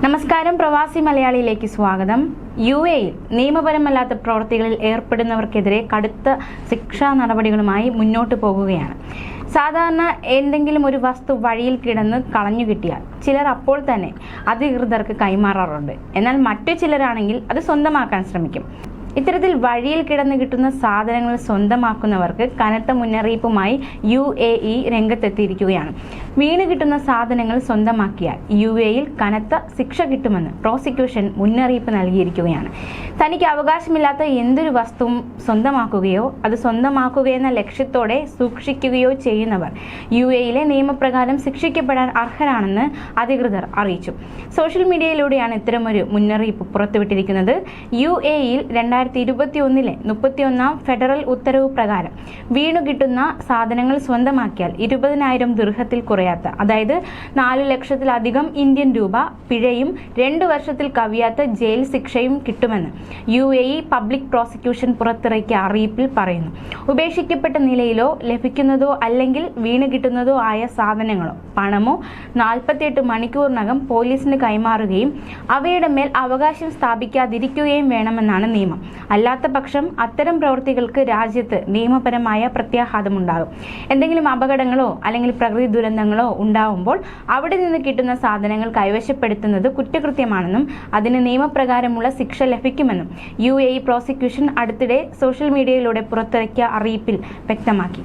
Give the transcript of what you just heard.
നമസ്കാരം, പ്രവാസി മലയാളിയിലേക്ക് സ്വാഗതം. യുഎഇയിൽ നിയമപരമല്ലാത്ത പ്രവൃത്തികളിൽ ഏർപ്പെടുന്നവർക്കെതിരെ കടുത്ത ശിക്ഷാ നടപടികളുമായി മുന്നോട്ട് പോകുകയാണ്. സാധാരണ എന്തെങ്കിലും ഒരു വസ്തു വഴിയിൽ കിടന്ന് കളഞ്ഞു കിട്ടിയാൽ ചിലർ അപ്പോൾ തന്നെ അധികൃതർക്ക് കൈമാറാറുണ്ട്. എന്നാൽ മറ്റു ചിലരാണെങ്കിൽ അത് സ്വന്തമാക്കാൻ ശ്രമിക്കും. ഇത്തരത്തിൽ വഴിയിൽ കിടന്നു കിട്ടുന്ന സാധനങ്ങൾ സ്വന്തമാക്കുന്നവർക്ക് കനത്ത മുന്നറിയിപ്പുമായി യുഎഇ രംഗത്തെത്തിയിരിക്കുകയാണ്. വീണ് കിട്ടുന്ന സാധനങ്ങൾ സ്വന്തമാക്കിയാൽ യുഎഇയിൽ കനത്ത ശിക്ഷ കിട്ടുമെന്ന് പ്രോസിക്യൂഷൻ മുന്നറിയിപ്പ് നൽകിയിരിക്കുകയാണ്. തനിക്ക് അവകാശമില്ലാത്ത എന്തൊരു വസ്തുവും സ്വന്തമാക്കുകയോ അത് സ്വന്തമാക്കുകയെന്ന ലക്ഷ്യത്തോടെ സൂക്ഷിക്കുകയോ ചെയ്യുന്നവർ യുഎഇയിലെ നിയമപ്രകാരം ശിക്ഷിക്കപ്പെടാൻ അർഹരാണെന്ന് അധികൃതർ അറിയിച്ചു. സോഷ്യൽ മീഡിയയിലൂടെയാണ് ഇത്തരമൊരു മുന്നറിയിപ്പ് പുറത്തുവിട്ടിരിക്കുന്നത്. യുഎഇയിൽ 2021 31 ഫെഡറൽ ഉത്തരവ് പ്രകാരം വീണുകിട്ടുന്ന സാധനങ്ങൾ സ്വന്തമാക്കിയാൽ 20,000 ദിർഹത്തിൽ കുറയാത്ത, അതായത് 4 ലക്ഷത്തിലധികം ഇന്ത്യൻ രൂപ പിഴയും 2 വർഷത്തിൽ കവിയാത്ത ജയിൽ ശിക്ഷയും കിട്ടുമെന്ന് യുഎഇ പബ്ലിക് പ്രോസിക്യൂഷൻ പുറത്തിറക്കിയ അറിയിപ്പിൽ പറയുന്നു. ഉപേക്ഷിക്കപ്പെട്ട നിലയിലോ ലഭിക്കുന്നതോ അല്ലെങ്കിൽ വീണ് കിട്ടുന്നതോ ആയ സാധനങ്ങളോ പണമോ 48 മണിക്കൂറിനകം പോലീസിന് കൈമാറുകയും അവയുടെ മേൽ അവകാശം സ്ഥാപിക്കാതിരിക്കുകയും വേണമെന്നാണ് നിയമം. അല്ലാത്ത പക്ഷം അത്തരം പ്രവൃത്തികൾക്ക് രാജ്യത്ത് നിയമപരമായ പ്രത്യാഘാതമുണ്ടാകും. എന്തെങ്കിലും അപകടങ്ങളോ അല്ലെങ്കിൽ പ്രകൃതി ദുരന്തങ്ങളോ ഉണ്ടാവുമ്പോൾ അവിടെ നിന്ന് കിട്ടുന്ന സാധനങ്ങൾ കൈവശപ്പെടുത്തുന്നത് കുറ്റകൃത്യമാണെന്നും അതിന് നിയമപ്രകാരമുള്ള ശിക്ഷ ലഭിക്കുമെന്നും യുഎഇ പ്രോസിക്യൂഷൻ അടുത്തിടെ സോഷ്യൽ മീഡിയയിലൂടെ പുറത്തിറക്കിയ അറിയിപ്പിൽ വ്യക്തമാക്കി.